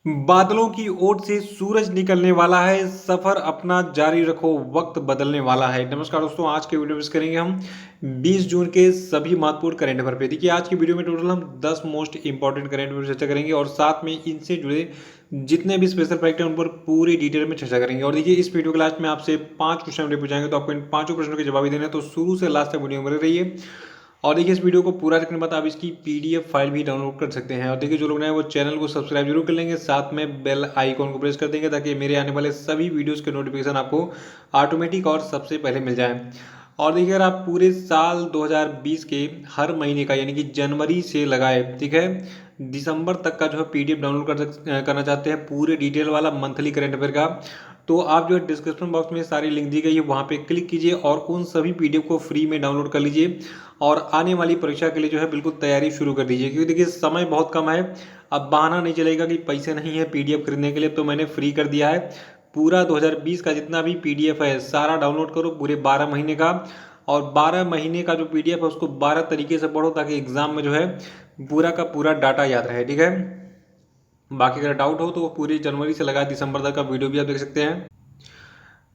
बादलों की ओट से सूरज निकलने वाला है, सफर अपना जारी रखो, वक्त बदलने वाला है। नमस्कार दोस्तों, आज के वीडियो में करेंगे हम 20 जून के सभी महत्वपूर्ण करंट अफेयर पे। देखिए आज की वीडियो में टोटल हम 10 मोस्ट इंपॉर्टेंट करंट अफेयर चर्चा करेंगे और साथ में इनसे जुड़े जितने भी स्पेशल फैक्ट हैं उन पर पूरी डिटेल में चर्चा करेंगे। और देखिए इस वीडियो के लास्ट में आपसे 5 क्वेश्चन पूछाएंगे, तो आपको इन पांचों प्रश्नों के जवाब देने हैं, तो शुरू से लास्ट तक वीडियो में बने रहिए। और देखिए इस वीडियो को पूरा देखने के बाद आप इसकी पीडीएफ फाइल भी डाउनलोड कर सकते हैं। और देखिए जो लोग नए वो चैनल को सब्सक्राइब जरूर कर लेंगे, साथ में बेल आइकॉन को प्रेस कर देंगे ताकि मेरे आने वाले सभी वीडियोस के नोटिफिकेशन आपको ऑटोमेटिक और सबसे पहले मिल जाए। और देखिए अगर आप पूरे साल 2020 के हर महीने का यानी कि जनवरी से लगाए, ठीक है, दिसंबर तक का जो है पीडीएफ डाउनलोड करना चाहते हैं पूरे डिटेल वाला मंथली करंट अफेयर का, तो आप जो है डिस्क्रिप्शन बॉक्स में सारी लिंक दी गई है, वहाँ पे क्लिक कीजिए और उन सभी पीडीएफ को फ्री में डाउनलोड कर लीजिए और आने वाली परीक्षा के लिए जो है बिल्कुल तैयारी शुरू कर दीजिए। क्योंकि देखिए समय बहुत कम है, अब बहाना नहीं चलेगा कि पैसे नहीं है पीडीएफ खरीदने के लिए, तो मैंने फ्री कर दिया है। पूरा 2020 का जितना भी पीडीएफ है सारा डाउनलोड करो पूरे 12 महीने का, और 12 महीने का जो पीडीएफ है उसको 12 तरीके से पढ़ो ताकि एग्जाम में जो है पूरा का पूरा डाटा याद रहे, ठीक है। बाकी अगर डाउट हो तो पूरी जनवरी से लगा दिसंबर तक का वीडियो भी आप देख सकते हैं।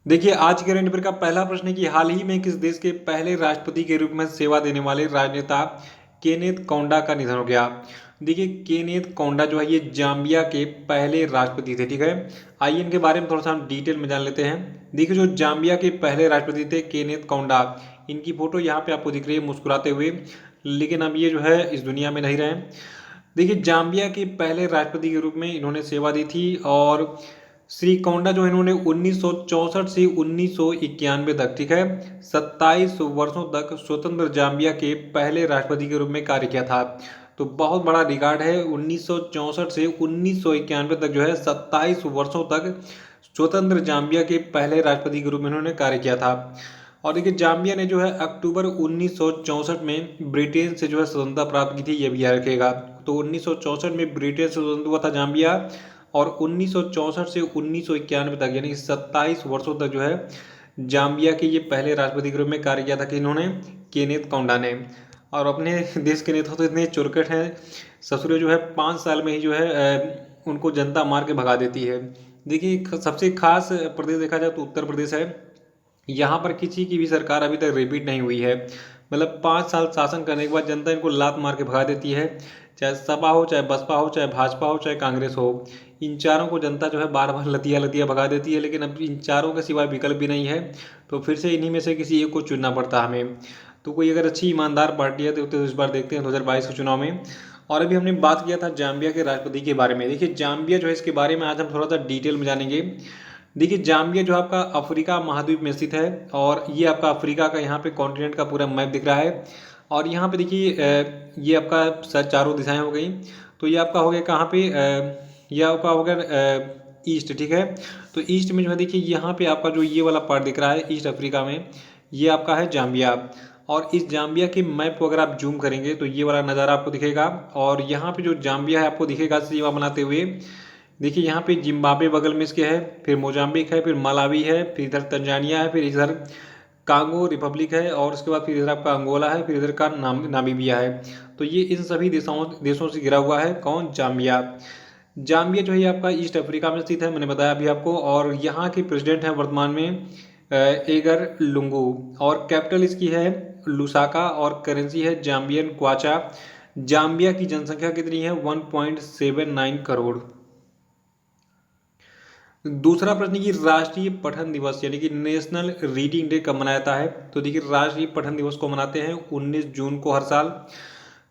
देखिए आज के करंट अफेयर का पहला प्रश्न है कि हाल ही में किस देश के पहले राष्ट्रपति के रूप में सेवा देने वाले राजनेता केनेथ कौंडा का निधन हो गया। देखिए केनेथ कौंडा जो है ये जाम्बिया के पहले राष्ट्रपति थे, ठीक है। आइए इनके बारे में थोड़ा सा हम डिटेल में जान लेते हैं। देखिए जो जाम्बिया के पहले राष्ट्रपति थे केनेथ कौंडा, इनकी फोटो यहाँ पे आपको दिख रही है मुस्कुराते हुए, लेकिन अब ये जो है इस दुनिया में नहीं रहे। देखिए जाम्बिया के पहले राष्ट्रपति के रूप में इन्होंने सेवा दी थी और श्री कोंडा जो इन्होंने 1964 से 1991 तक, ठीक है, 27 वर्षों तक स्वतंत्र जाम्बिया के पहले राष्ट्रपति के रूप में कार्य किया था। तो बहुत बड़ा रिकॉर्ड है, 1964 से 1991 तक जो है 27 वर्षों तक स्वतंत्र जाम्बिया के पहले राष्ट्रपति के रूप में इन्होंने कार्य किया था। और देखिए जाम्बिया ने जो है अक्टूबर 1964 में ब्रिटेन से जो है स्वतंत्रता प्राप्त की थी, ये भी याद रखेगा। तो 1964 में ब्रिटेन से स्वतंत्र हुआ था जाम्बिया, और 1964 से 1991 तक यानी 27 वर्षों तक जो है जाम्बिया के ये पहले राष्ट्रपति के रूप में कार्य किया था कि इन्होंने केनेथ कौंडा ने। और अपने देश के नेता तो इतने चुरकट हैं, ससुरे जो है 5 साल में ही जो है उनको जनता मार के भगा देती है। देखिए सबसे खास प्रदेश देखा जाए तो उत्तर प्रदेश है। यहाँ पर किसी की भी सरकार अभी तक रिपीट नहीं हुई है, मतलब 5 साल शासन करने के बाद जनता इनको लात मार के भगा देती है। चाहे सपा हो, चाहे बसपा हो, चाहे भाजपा हो, चाहे कांग्रेस हो, इन चारों को जनता जो है बार बार लतिया लतिया भगा देती है। लेकिन अब इन चारों के सिवाय विकल्प भी नहीं है, तो फिर से इन्हीं में से किसी एक को चुनना पड़ता है हमें। तो कोई अगर अच्छी ईमानदार पार्टी है तो इस बार देखते हैं 2022 के चुनाव में। और अभी हमने बात किया था जाम्बिया के राष्ट्रपति के बारे में। देखिए जाम्बिया जो है इसके बारे में आज हम थोड़ा सा डिटेल में जानेंगे। देखिए जाम्बिया जो आपका अफ्रीका महाद्वीप में स्थित है, और ये आपका अफ्रीका का यहाँ पे कॉन्टिनेंट का पूरा मैप दिख रहा है। और यहाँ पे देखिए ये आपका चारों दिशाएं हो गई, तो ये आपका हो गया कहाँ पे, ये आपका हो गया ईस्ट, ठीक है। तो ईस्ट में जो है देखिए यहाँ पे आपका जो ये वाला पार्ट दिख रहा है ईस्ट अफ्रीका में, ये आपका है जाम्बिया। और इस जाम्बिया के मैप को अगर आप जूम करेंगे तो ये वाला नज़ारा आपको दिखेगा, और यहाँ पे जो जाम्बिया है आपको दिखेगा सीमा बनाते हुए। देखिए यहाँ पे जिम्बाब्वे बगल में इसके है, फिर मोजाम्बिक है, फिर मलावी है, फिर इधर तंजानिया है, फिर इधर कांगो रिपब्लिक है, और उसके बाद फिर इधर आपका अंगोला है, फिर इधर का नामीबिया है। तो ये इन सभी देशों से घिरा हुआ है कौन, जाम्बिया। जाम्बिया जो है आपका ईस्ट अफ्रीका में स्थित है, मैंने बताया अभी आपको। और यहाँ के प्रेसिडेंट हैं वर्तमान में एगर लुंगू, और कैपिटल इसकी है लुसाका, और करेंसी है जाम्बियन क्वाचा। जाम्बिया की जनसंख्या कितनी है, 1.79 करोड़। दूसरा प्रश्न कि राष्ट्रीय पठन दिवस यानी कि नेशनल रीडिंग डे कब मनाया जाता है। तो देखिए राष्ट्रीय पठन दिवस को मनाते हैं 19 जून को हर साल।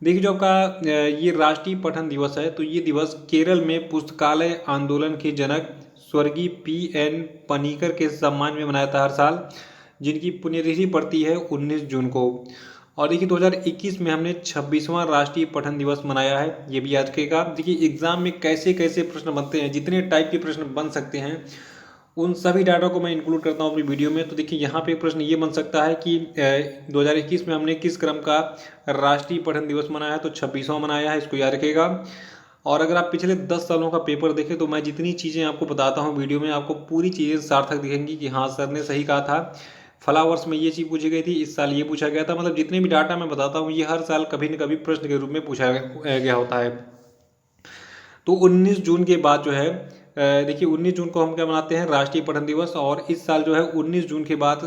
देखिए जो आपका ये राष्ट्रीय पठन दिवस है, तो ये दिवस केरल में पुस्तकालय आंदोलन के जनक स्वर्गीय पी.एन. पनिकर के सम्मान में मनाया जाता है हर साल, जिनकी पुण्यतिथि पड़ती है 19 जून को। और देखिए 2021 में हमने 26वां राष्ट्रीय पठन दिवस मनाया है, ये भी याद रखिएगा। देखिए एग्जाम में कैसे कैसे प्रश्न बनते हैं, जितने टाइप के प्रश्न बन सकते हैं उन सभी डाटा को मैं इंक्लूड करता हूँ अपनी वीडियो में। तो देखिए यहाँ पे प्रश्न ये बन सकता है कि 2021 में हमने किस क्रम का राष्ट्रीय पठन दिवस मनाया है, तो 26वां मनाया है, इसको याद रखिएगा। और अगर आप पिछले 10 सालों का पेपर देखें तो मैं जितनी चीज़ें आपको बताता हूँ वीडियो में, आपको पूरी चीज़ें सार्थक दिखेंगी कि हाँ सर ने सही कहा था, फला वर्ष में ये चीज़ पूछी गई थी, इस साल ये पूछा गया था। मतलब जितने भी डाटा मैं बताता हूँ ये हर साल कभी न कभी प्रश्न के रूप में पूछा गया होता है। तो 19 जून के बाद जो है देखिए 19 जून को हम क्या मनाते हैं, राष्ट्रीय पठन दिवस। और इस साल जो है 19 जून के बाद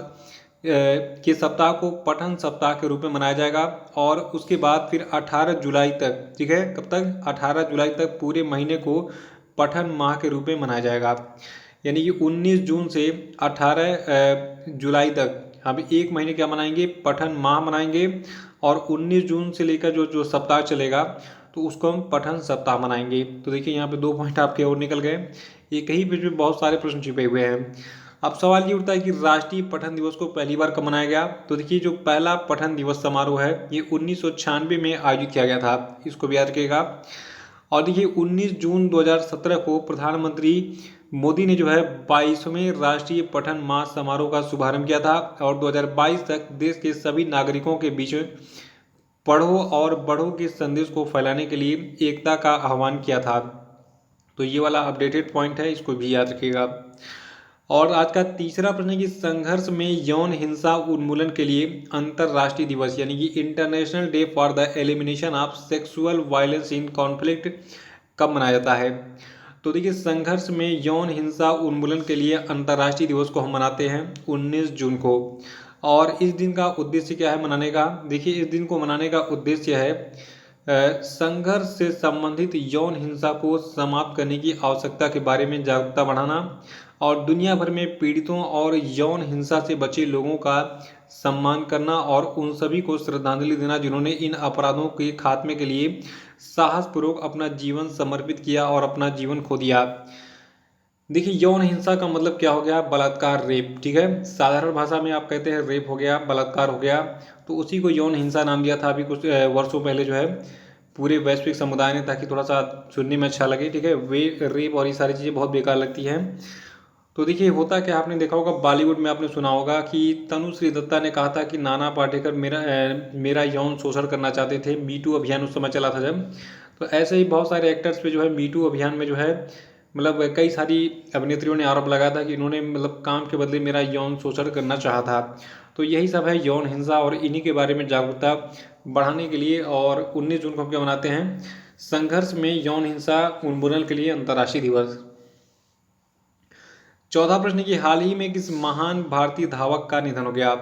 के सप्ताह को पठन सप्ताह के रूप में मनाया जाएगा। और उसके बाद फिर 18 जुलाई तक, ठीक है, कब तक, 18 जुलाई तक पूरे महीने को पठन माह के रूप में मनाया जाएगा। यानी कि 19 जून से 18 जुलाई तक हम एक महीने क्या मनाएंगे, पठन माह मनाएंगे। और 19 जून से लेकर जो जो सप्ताह चलेगा तो उसको हम पठन सप्ताह मनाएंगे। तो देखिए यहाँ पे 2 पॉइंट आपके और निकल गए। एक ही पेज में बहुत सारे प्रश्न छिपे हुए हैं। अब सवाल ये उठता है कि राष्ट्रीय पठन दिवस को पहली बार कब मनाया गया। तो देखिए जो पहला पठन दिवस समारोह है ये 1996 में आयोजित किया गया था, इसको भी याद रखिएगा। और देखिए 19 जून 2017 को प्रधानमंत्री मोदी ने जो है 22वें राष्ट्रीय पठन माह समारोह का शुभारंभ किया था। और 2022 तक देश के सभी नागरिकों के बीच पढ़ो और बढ़ो के संदेश को फैलाने के लिए एकता का आह्वान किया था। तो ये वाला अपडेटेड पॉइंट है, इसको भी याद रखिएगा। और आज का तीसरा प्रश्न है कि संघर्ष में यौन हिंसा उन्मूलन के लिए अंतर्राष्ट्रीय दिवस यानी कि international day for the elimination of sexual violence in conflict कब मनाया जाता है। तो देखिए संघर्ष में यौन हिंसा उन्मूलन के लिए अंतर्राष्ट्रीय दिवस को हम मनाते हैं 19 जून को। और इस दिन का उद्देश्य क्या है मनाने का। देखिए इस दिन को मनाने का उद्देश्य है संघर्ष से संबंधित यौन हिंसा को समाप्त करने की आवश्यकता के बारे में जागरूकता बढ़ाना और दुनिया भर में पीड़ितों और यौन हिंसा से बचे लोगों का सम्मान करना और उन सभी को श्रद्धांजलि देना जिन्होंने इन अपराधों के खात्मे के लिए साहसपूर्वक अपना जीवन समर्पित किया और अपना जीवन खो दिया। देखिए यौन हिंसा का मतलब क्या हो गया, बलात्कार, रेप, ठीक है। साधारण भाषा में आप कहते हैं रेप हो गया, बलात्कार हो गया, तो उसी को यौन हिंसा नाम दिया था अभी कुछ वर्षों पहले जो है पूरे वैश्विक समुदाय ने, ताकि थोड़ा सा सुनने में अच्छा लगे, ठीक है। वे रेप और ये सारी चीज़ें बहुत बेकार लगती हैं। तो देखिए होता क्या, आपने देखा होगा बॉलीवुड में आपने सुना होगा कि तनुश्री दत्ता ने कहा था कि नाना पाटेकर मेरा यौन शोषण करना चाहते थे। मी टू अभियान उस समय चला था जब। तो ऐसे ही बहुत सारे एक्टर्स पे जो है मी टू अभियान में जो है मतलब कई सारी अभिनेत्रियों ने आरोप लगाया था कि इन्होंने मतलब काम के बदले मेरा यौन शोषण करना चाहा था। तो यही सब है यौन हिंसा, और इन्हीं के बारे में जागरूकता बढ़ाने के लिए और 19 जून को हम क्या मनाते हैं, संघर्ष में यौन हिंसा उन्मूलन के लिए अंतर्राष्ट्रीय दिवस। चौथा प्रश्न की हाल ही में किस महान भारतीय धावक का निधन हो गया।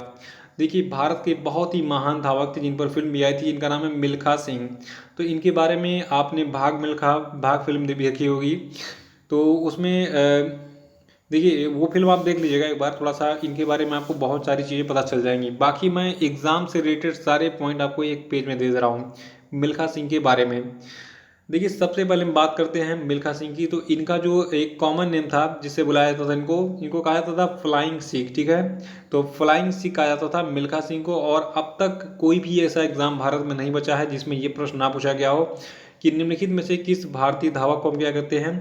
देखिए भारत के बहुत ही महान धावक थे जिन पर फिल्म भी आई थी, इनका नाम है मिल्खा सिंह। तो इनके बारे में आपने भाग फिल्म भी देखी होगी। तो उसमें देखिए वो फिल्म आप देख लीजिएगा एक बार, थोड़ा सा इनके बारे में आपको बहुत सारी चीज़ें पता चल जाएंगी। बाकी मैं एग्जाम से रिलेटेड सारे पॉइंट आपको एक पेज में दे रहा हूँ मिल्खा सिंह के बारे में। देखिए सबसे पहले हम बात करते हैं मिल्खा सिंह की। तो इनका जो एक कॉमन नेम था जिससे बुलाया जाता था इनको कहा जाता था फ्लाइंग सिख, ठीक है। तो फ्लाइंग सिख कहा जाता था मिल्खा सिंह को। और अब तक कोई भी ऐसा एग्जाम भारत में नहीं बचा है जिसमें ये प्रश्न ना पूछा गया हो कि निम्नलिखित में से किस भारतीय धावक को हम क्या कहते हैं,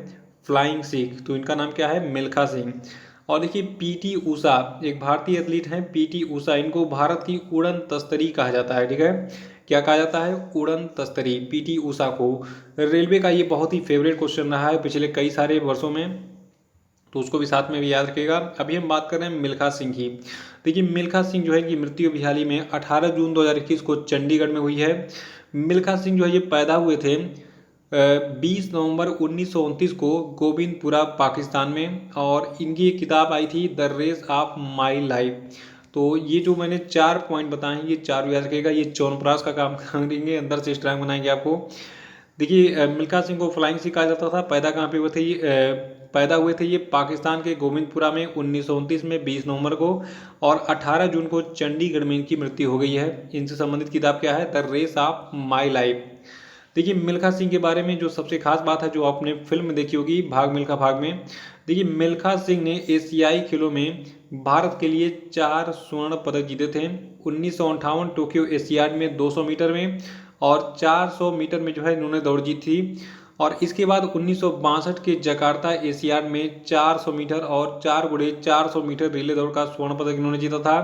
फ्लाइंग सिख। तो इनका नाम क्या है, मिल्खा सिंह। और देखिए पीटी ऊषा एक भारतीय एथलीट हैं, पीटी ऊषा, इनको भारत की उड़न तस्तरी कहा जाता है, ठीक है। क्या कहा जाता है, उड़न तस्तरी, पीटी ऊषा को। रेलवे का ये बहुत ही फेवरेट क्वेश्चन रहा है पिछले कई सारे वर्षों में, तो उसको भी साथ में भी याद रखिएगा। अभी हम बात कर रहे हैं मिल्खा सिंह की। देखिए मिल्खा सिंह जो है कि मृत्यु अभी हाल ही में 18 जून 2021 को चंडीगढ़ में हुई है। मिल्खा सिंह जो है ये पैदा हुए थे 20 नवंबर 1929 को गोविंदपुरा पाकिस्तान में। और इनकी एक किताब आई थी The Race of My Life. तो ये जो मैंने 4 पॉइंट बताए हैं ये 4 याद रखिएगा, ये च्यवनप्राश का काम करेंगे, अंदर से स्ट्रांग बनाएंगे आपको। देखिए मिल्खा सिंह को फ्लाइंग सिख कहा जाता था। पैदा कहाँ पे हुए थे पैदा हुए थे ये पाकिस्तान के गोविंदपुरा में 1929 में 20 नवंबर को। और 18 जून को चंडीगढ़ में इनकी मृत्यु हो गई है। इनसे संबंधित किताब क्या है, The Race of My Life. देखिए मिल्खा सिंह के बारे में जो सबसे खास बात है जो आपने फिल्म में देखी होगी भाग मिल्खा भाग में, देखिए मिल्खा सिंह ने एशियाई खेलों में भारत के लिए 4 स्वर्ण पदक जीते थे। 1958 टोक्यो एशियाड में 200 मीटर में और 400 मीटर में जो है इन्होंने दौड़ जीती थी। और इसके बाद 1962 के जकार्ता एशियाड में 400 मीटर और 4 गुणे 400 मीटर रिले दौड़ का स्वर्ण पदक इन्होंने जीता था।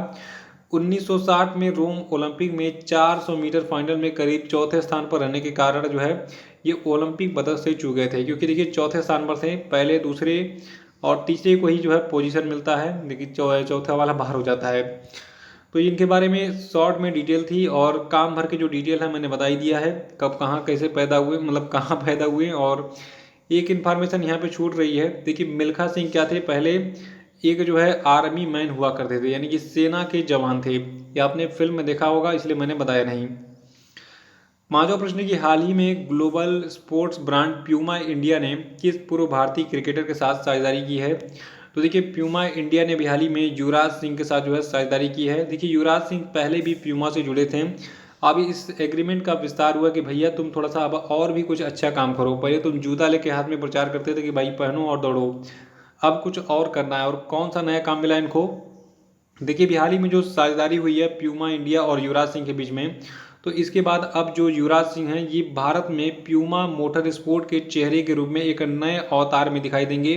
1960 में रोम ओलंपिक में 400 मीटर फाइनल में करीब चौथे स्थान पर रहने के कारण जो है ये ओलंपिक पदक से चूक गए थे, क्योंकि देखिए चौथे स्थान पर थे, पहले दूसरे और तीसरे को ही जो है पोजीशन मिलता है, लेकिन चौथा वाला बाहर हो जाता है। तो इनके बारे में शॉर्ट में डिटेल थी और काम भर के जो डिटेल है मैंने बता ही दिया है, कब कहाँ कैसे पैदा हुए, मतलब कहाँ पैदा हुए और एक इन्फॉर्मेशन यहाँ पे छूट रही है। देखिए मिल्खा सिंह क्या थे, पहले एक जो है आर्मी मैन हुआ करते थे, यानी कि सेना के जवान थे। ये आपने फिल्म में देखा होगा, इसलिए मैंने बताया नहीं। पांचवा प्रश्न की हाल ही में global sports brand Puma India ने किस पूर्व भारतीय क्रिकेटर के साथ साझेदारी की है? तो देखिए प्यूमा इंडिया ने भी हाल ही में युवराज सिंह के साथ जो है साझेदारी की है। देखिए युवराज सिंह पहले भी प्यूमा से जुड़े थे। अब इस एग्रीमेंट का विस्तार हुआ कि भैया तुम थोड़ा सा अब और भी कुछ अच्छा काम करो। पहले तुम जूता लेके हाथ में प्रचार करते थे कि भाई पहनो और दौड़ो, अब कुछ और करना है। और कौन सा नया काम मिला इनको? देखिए भी हाल ही में जो साझेदारी हुई है प्यूमा इंडिया और युवराज सिंह के बीच में, तो इसके बाद अब जो युवराज सिंह हैं ये भारत में प्यूमा मोटर स्पोर्ट के चेहरे के रूप में एक नए अवतार में दिखाई देंगे,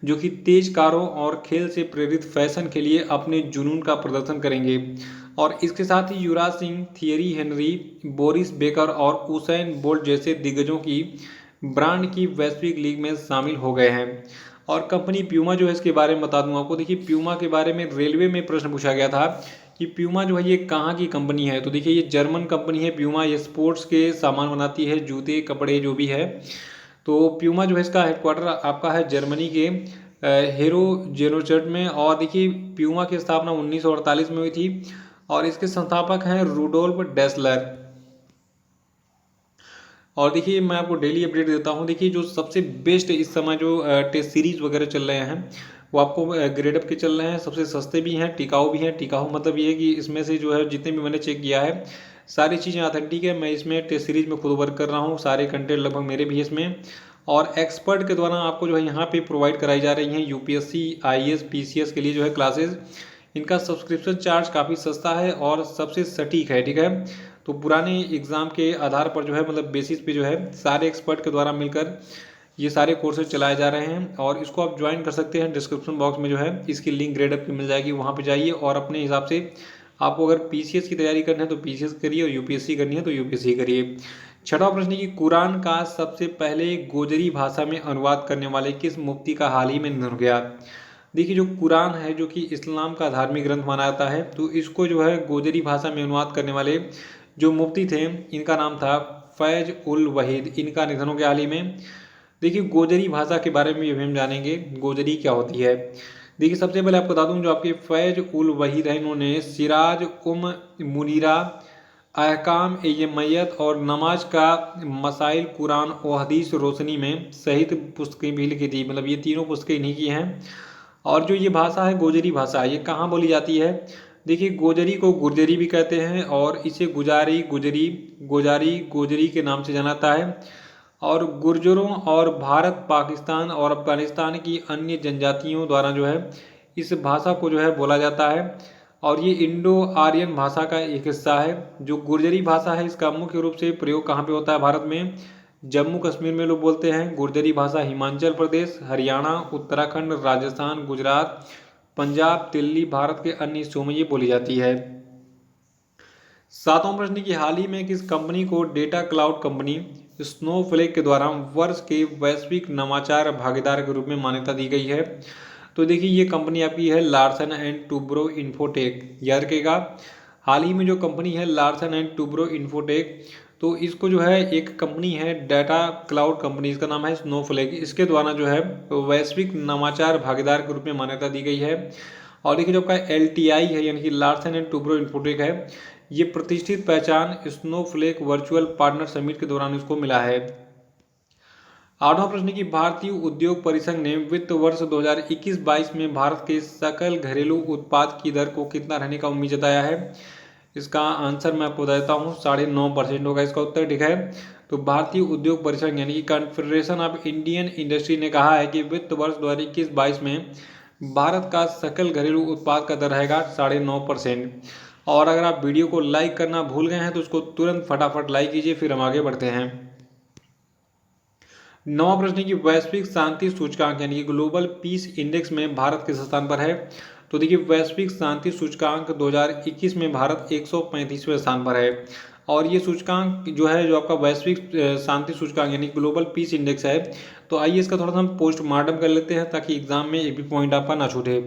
जो कि तेज कारों और खेल से प्रेरित फैशन के लिए अपने जुनून का प्रदर्शन करेंगे। और इसके साथ ही Yuvraj Singh Thierry Henry, Boris Becker और उसैन बोल्ट जैसे दिग्गजों की ब्रांड की वैश्विक लीग में शामिल हो गए हैं। और कंपनी प्यूमा जो है इसके बारे में बता दूं आपको। देखिए प्यूमा के बारे में रेलवे में प्रश्न पूछा गया था कि प्यूमा जो है ये कहाँ की कंपनी है? तो देखिए ये जर्मन कंपनी है प्यूमा। ये स्पोर्ट्स के सामान बनाती है, जूते कपड़े जो भी है। तो प्यूमा जो है इसका हेडक्वार्टर आपका है जर्मनी के हेरो जेरोचर्ट में। और देखिए प्यूमा की स्थापना 1948 में हुई थी और इसके संस्थापक हैं रूडोल्फ डेसलर। और देखिए मैं आपको डेली अपडेट देता हूँ। देखिए जो सबसे बेस्ट इस समय जो टेस्ट सीरीज वगैरह चल रहे हैं वो आपको ग्रेडअप के चल रहे हैं। सबसे सस्ते भी हैं, टिकाऊ भी हैं। टिकाऊ मतलब ये है कि इसमें से जो है जितने भी मैंने चेक किया है सारी चीज़ें ऑथेंटिक है। मैं इसमें टेस्ट सीरीज में खुद वर्क कर रहा हूँ, सारे कंटेंट लगभग मेरे भी इसमें। और एक्सपर्ट के द्वारा आपको जो है यहाँ पे प्रोवाइड कराई जा रही हैं यूपीएससी आईएएस पीसीएस के लिए जो है क्लासेस। इनका सब्सक्रिप्शन चार्ज काफ़ी सस्ता है और सबसे सटीक है, ठीक है। तो पुराने एग्ज़ाम के आधार पर जो है मतलब बेसिस पे जो है सारे एक्सपर्ट के द्वारा मिलकर ये सारे कोर्सेज चलाए जा रहे हैं। और इसको आप ज्वाइन कर सकते हैं। डिस्क्रिप्शन बॉक्स में जो है इसकी लिंक ग्रेडअप की मिल जाएगी, वहाँ पे जाइए और अपने हिसाब से आपको अगर पीसीएस की तैयारी करनी है तो पीसीएस करिए और यूपीएससी करनी है तो यूपीएससी करिए। छठा प्रश्न की कुरान का सबसे पहले गोजरी भाषा में अनुवाद करने वाले किस मुफ्ती का हाल ही में निधन हो गया? देखिए जो कुरान है जो कि इस्लाम का धार्मिक ग्रंथ माना जाता है, तो इसको जो है गोजरी भाषा में अनुवाद करने वाले जो मुफ्ती थे इनका नाम था फैज उल वहीद। इनका निधन हो गया हाल ही में। देखिए गोजरी भाषा के बारे में भी हम जानेंगे, गोजरी क्या होती है। देखिए सबसे पहले आपको बता दूं जो आपके फैज उल वहीद है इन्होंने सिराज उम मुनीरा, अहकाम ए मैयत और नमाज का मसाइल कुरान और हदीस रोशनी में सहित पुस्तकें भी लिखी थी। मतलब ये तीनों पुस्तकें इन्हीं की हैं। और जो ये भाषा है गोजरी भाषा, ये कहाँ बोली जाती है? देखिए गोजरी को गुर्जरी भी कहते हैं और इसे गुजारी गुजरी गोजारी गोजरी के नाम से जाना जाता है। और गुर्जरों और भारत पाकिस्तान और अफगानिस्तान की अन्य जनजातियों द्वारा जो है इस भाषा को जो है बोला जाता है। और ये इंडो आर्यन भाषा का एक हिस्सा है। जो गुर्जरी भाषा है इसका मुख्य रूप से प्रयोग कहाँ पे होता है भारत में? जम्मू कश्मीर में लोग बोलते हैं। गुर्जरी भाषा हिमाचल प्रदेश, हरियाणा, उत्तराखंड, राजस्थान, गुजरात, पंजाब, दिल्ली, भारत के अन्य हिस्सों में ये बोली जाती है। सातवां प्रश्न की हाल ही में किस कंपनी को डेटा क्लाउड कंपनी स्नोफ्लेक के द्वारा वर्ष के वैश्विक नवाचार भागीदार के रूप में मान्यता दी गई है? तो देखिए ये कंपनी आपकी है लार्सन एंड टूब्रो इन्फोटेक। याद रखिएगा हाल ही में जो कंपनी है लार्सन एंड टूब्रो इन्फोटेक, तो इसको जो है एक कंपनी है डाटा क्लाउड कंपनी, इसका नाम है स्नोफ्लेक। इसके द्वारा जो है वैश्विक नवाचार भागीदार के रूप में मान्यता दी गई है। और देखिए जो आपका LTI है यानी कि लार्सन एंड टूब्रो इन्फोटेक है, ये प्रतिष्ठित पहचान स्नोफ्लेक वर्चुअल पार्टनर समिट के दौरान इसको मिला है। आठवां प्रश्न की भारतीय उद्योग परिसंघ ने वित्त वर्ष 2021-22 में भारत के सकल घरेलू उत्पाद की दर को कितना रहने का उम्मीद जताया है? इसका आंसर मैं आपको बता देता हूँ, 9.5% होगा इसका उत्तर, ठीक है। तो भारतीय उद्योग परिसंघ यानी कि कॉन्फेडरेशन ऑफ इंडियन इंडस्ट्री ने कहा है कि वित्त वर्ष 2021-22 में भारत का सकल घरेलू उत्पाद का दर रहेगा 9.5%। और अगर आप वीडियो को लाइक करना भूल गए हैं तो उसको तुरंत फटाफट लाइक कीजिए, फिर हम आगे बढ़ते हैं। नौवां प्रश्न की वैश्विक शांति सूचकांक यानी कि ग्लोबल पीस इंडेक्स में भारत किस स्थान पर है? तो देखिए वैश्विक शांति सूचकांक 2021 में भारत 135वें स्थान पर है। और ये सूचकांक जो है जो आपका वैश्विक शांति सूचकांक यानी ग्लोबल पीस इंडेक्स है, तो आइए इसका थोड़ा सा हम पोस्टमार्टम कर लेते हैं ताकि एग्जाम में एक भी पॉइंट आपका ना छूटे।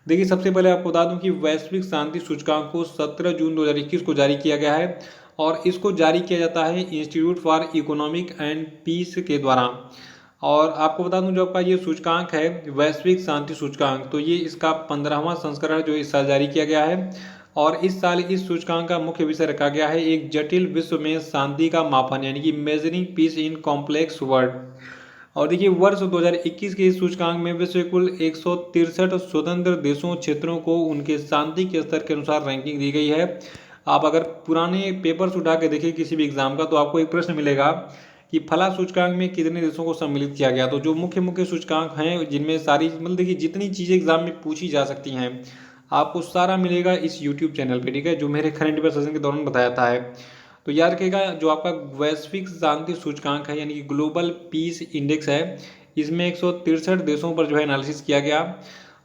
देखिए सबसे पहले आपको बता दूं कि वैश्विक शांति सूचकांक को 17 जून 2021 को जारी किया गया है और इसको जारी किया जाता है Institute for Economic and Peace के द्वारा। और आपको बता दूं जो आपका ये सूचकांक है वैश्विक शांति सूचकांक, तो ये इसका 15वां संस्करण जो इस साल जारी किया गया है। और इस साल इस सूचकांक का मुख्य विषय रखा गया है एक जटिल विश्व में शांति का मापन, यानी कि measuring piece in complex world. और देखिए वर्ष 2021 के इस सूचकांक में विश्व के कुल 163 स्वतंत्र देशों क्षेत्रों को उनके शांति के स्तर के अनुसार रैंकिंग दी गई है। आप अगर पुराने पेपर्स उठा के देखिए किसी भी एग्जाम का, तो आपको एक प्रश्न मिलेगा कि फला सूचकांक में कितने देशों को सम्मिलित किया गया। तो जो मुख्य मुख्य सूचकांक हैं जिनमें सारी मतलब देखिए जितनी चीज़ें एग्जाम में पूछी जा सकती हैं आपको सारा मिलेगा इस यूट्यूब चैनल पे, ठीक है, जो मेरे करंट अफेयर सेशन के दौरान बताया था है। तो याद रखिएगा जो आपका वैश्विक शांति सूचकांक है यानी कि ग्लोबल पीस इंडेक्स है, इसमें 163 देशों पर जो है एनालिसिस किया गया।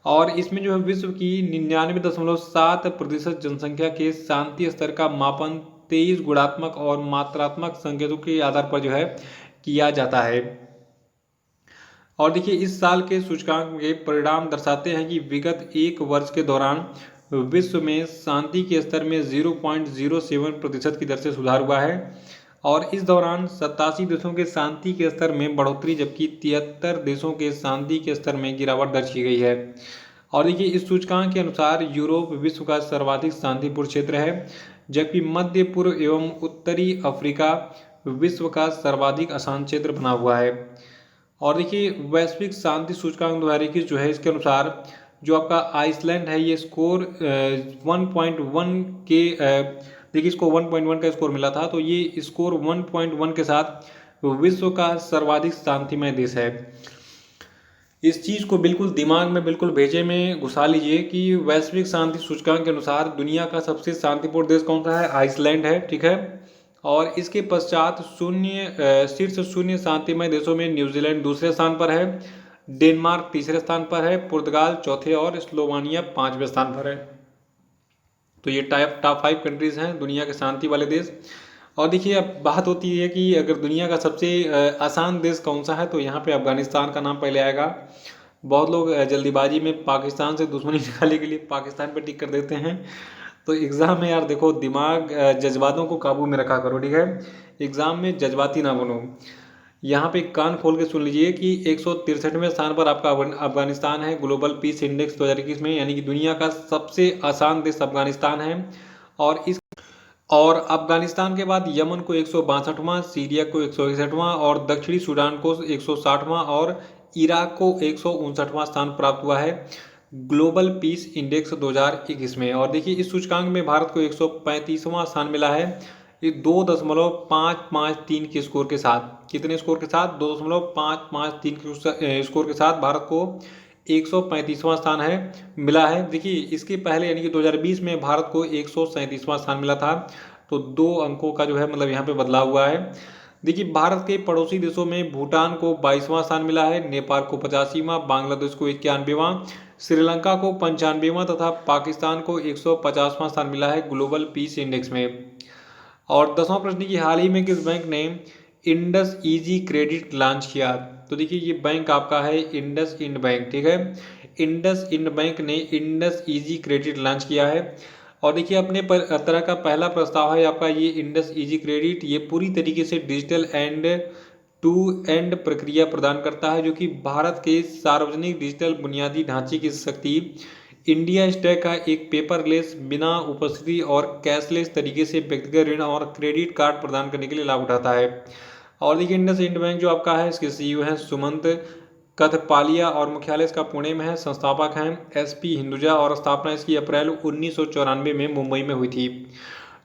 और इसमें जो है विश्व की 99.7% जनसंख्या के शांति स्तर का मापन 23 गुणात्मक और मात्रात्मक संकेतों के आधार पर जो है किया जाता है। और देखिए इस साल के सूचकांक के परिणाम दर्शाते हैं कि विगत एक वर्ष के दौरान विश्व में शांति के स्तर में 0.07% की दर से सुधार हुआ है। और इस दौरान 87 देशों के शांति के स्तर में बढ़ोतरी, जबकि 73 देशों के शांति के स्तर में गिरावट दर्ज की गई है। और देखिए इस सूचकांक के अनुसार यूरोप विश्व का सर्वाधिक शांतिपूर्ण क्षेत्र है, जबकि मध्य पूर्व एवं उत्तरी अफ्रीका विश्व का सर्वाधिक अशांत क्षेत्र बना हुआ है। और देखिए वैश्विक शांति सूचकांक 2021 जो है इसके अनुसार जो आपका आइसलैंड है ये स्कोर 1.1 के देखिए इसको 1.1 का स्कोर मिला था, तो ये स्कोर 1.1 के साथ विश्व का सर्वाधिक शांतिमय देश है। इस चीज़ को बिल्कुल दिमाग में बिल्कुल भेजे में घुसा लीजिए कि वैश्विक शांति सूचकांक के अनुसार दुनिया का सबसे शांतिपूर्ण देश कौन सा है, आइसलैंड है, ठीक है। और इसके पश्चात शीर्ष शून्य शांतिमय देशों में न्यूजीलैंड दूसरे स्थान पर है, डेनमार्क तीसरे स्थान पर है, पुर्तगाल चौथे और स्लोवानिया 5वें स्थान पर है। तो ये टॉप 5 कंट्रीज हैं दुनिया के शांति वाले देश। और देखिए अब बात होती है कि अगर दुनिया का सबसे आसान देश कौन सा है, तो यहाँ पे अफगानिस्तान का नाम पहले आएगा। बहुत लोग जल्दीबाजी में पाकिस्तान से दुश्मनी निकालने के लिए पाकिस्तान पे टिक कर देते हैं। तो एग्ज़ाम में यार देखो दिमाग जज्बातों को काबू में रखा करो, ठीक है, एग्ज़ाम में जज्बाती ना बनो। यहाँ पे कान खोल के सुन लीजिए कि 163वें स्थान पर आपका अफगानिस्तान है ग्लोबल पीस इंडेक्स 2021 में, यानी कि दुनिया का सबसे आसान देश अफगानिस्तान है। और अफगानिस्तान के बाद यमन को 162वां, सीरिया को 161वां और दक्षिणी सूडान को 160वां और इराक को 159वां स्थान प्राप्त हुआ है ग्लोबल पीस इंडेक्स 2021 में। और देखिए इस सूचकांक में भारत को 135वां स्थान मिला है, ये 2.553 के स्कोर के साथ। कितने स्कोर के साथ? 2.553 के स्कोर के साथ भारत को 135वां स्थान है मिला है। देखिए इसके पहले यानी कि 2020 में भारत को 137वां स्थान मिला था, तो 2 अंकों का जो है मतलब यहाँ पे बदलाव हुआ है। देखिए भारत के पड़ोसी देशों में भूटान को 22वां स्थान मिला है, नेपाल को 85वां, बांग्लादेश को 91वां, श्रीलंका को 95वां तथा पाकिस्तान को 150वां स्थान मिला है ग्लोबल पीस इंडेक्स में। और 10वां प्रश्न की हाल ही में किस बैंक ने इंडस ईजी क्रेडिट लॉन्च किया? तो देखिए ये बैंक आपका है इंडस इंड बैंक, ठीक है। इंडस इंड बैंक ने इंडस ईजी क्रेडिट लॉन्च किया है। और देखिए अपने तरह का पहला प्रस्ताव है आपका ये इंडस ईजी क्रेडिट। ये पूरी तरीके से डिजिटल एंड टू एंड प्रक्रिया प्रदान करता है, जो कि भारत के सार्वजनिक डिजिटल बुनियादी ढांचे की शक्ति इंडिया स्टैक का एक पेपरलेस, बिना उपस्थिति और कैशलेस तरीके से व्यक्तिगत ऋण और क्रेडिट कार्ड प्रदान करने के लिए लाभ उठाता है। और देखिए इंडस इंड बैंक जो आपका है इसके सीईओ हैं सुमंत कथपालिया और मुख्यालय इसका पुणे में है। संस्थापक हैं एसपी हिंदुजा और स्थापना इसकी अप्रैल 1994 में मुंबई में हुई थी।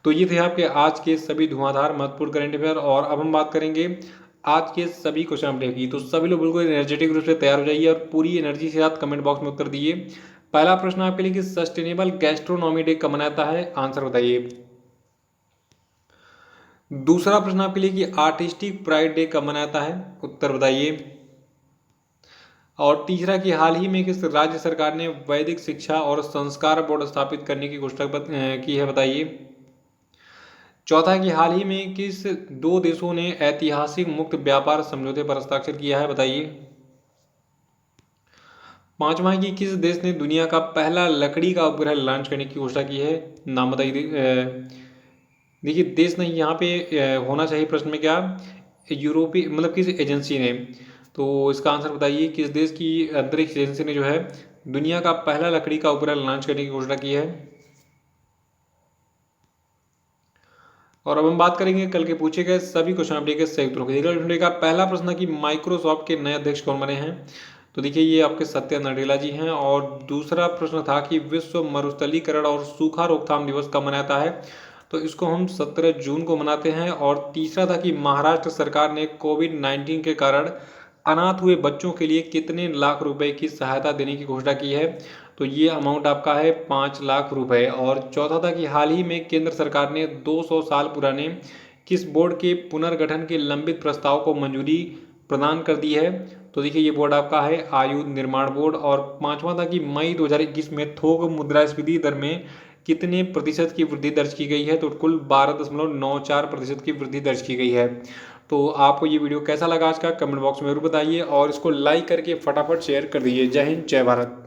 तो ये थे आपके आज के सभी धुआंधार महत्वपूर्ण करंट अफेयर। और अब हम बात करेंगे आज के सभी क्वेश्चन अपडेट की। तो सभी लोग बिल्कुल एनर्जेटिक रूप से तैयार हो जाइए और पूरी एनर्जी के साथ कमेंट बॉक्स में उत्तर दिए। पहला प्रश्न आपके लिए कि सस्टेनेबल गैस्ट्रोनॉमी डे कब मनाता है? आंसर बताइए। दूसरा प्रश्न आपके लिए कि आर्टिस्टिक प्राइड डे कब मनाता है? उत्तर बताइए। और तीसरा कि हाल ही में किस राज्य सरकार ने वैदिक शिक्षा और संस्कार बोर्ड स्थापित करने की घोषणा की है? बताइए। चौथा कि हाल ही में किस 2 देशों ने ऐतिहासिक मुक्त व्यापार समझौते पर हस्ताक्षर किया है? बताइए। पांचवा कि किस देश ने दुनिया का पहला लकड़ी का उपग्रह लॉन्च करने की घोषणा की है? नाम बताइए। देखिए देश नहीं, यहाँ पे होना चाहिए प्रश्न में क्या यूरोपीय मतलब किस एजेंसी ने। तो इसका आंसर बताइए, किस देश की अंतरिक्ष एजेंसी ने जो है दुनिया का पहला लकड़ी का उपग्रह लॉन्च करने की घोषणा की है। और अब हम बात करेंगे कल के पूछे गए सभी क्वेश्चन अपडेट के सही उत्तरों की। देखिए का पहला प्रश्न है कि माइक्रोसॉफ्ट के नए अध्यक्ष कौन बने हैं। तो देखिए ये आपके सत्या नडेला जी हैं। और दूसरा प्रश्न था कि विश्व मरुस्थलीकरण और सूखा रोकथाम दिवस कब मनाता है। तो इसको हम 17 जून को मनाते हैं। और तीसरा था कि महाराष्ट्र सरकार ने कोविड-19 के कारण अनाथ हुए बच्चों के लिए कितने लाख रुपए की सहायता देने की घोषणा की है। तो ये अमाउंट आपका है 5 लाख रुपए। और चौथा था कि हाल ही में केंद्र सरकार ने 200 साल पुराने किस बोर्ड के पुनर्गठन के लंबित प्रस्ताव को मंजूरी प्रदान कर दी है। तो देखिए ये बोर्ड आपका है आयु निर्माण बोर्ड। और पांचवा था कि मई 2021 में थोक मुद्रास्फीति दर में कितने प्रतिशत की वृद्धि दर्ज की गई है। तो कुल 12.94% की वृद्धि दर्ज की गई है। तो आपको ये वीडियो कैसा लगा आज का कमेंट बॉक्स में जरूर बताइए और इसको लाइक करके फटाफट शेयर कर दीजिए। जय हिंद, जय भारत।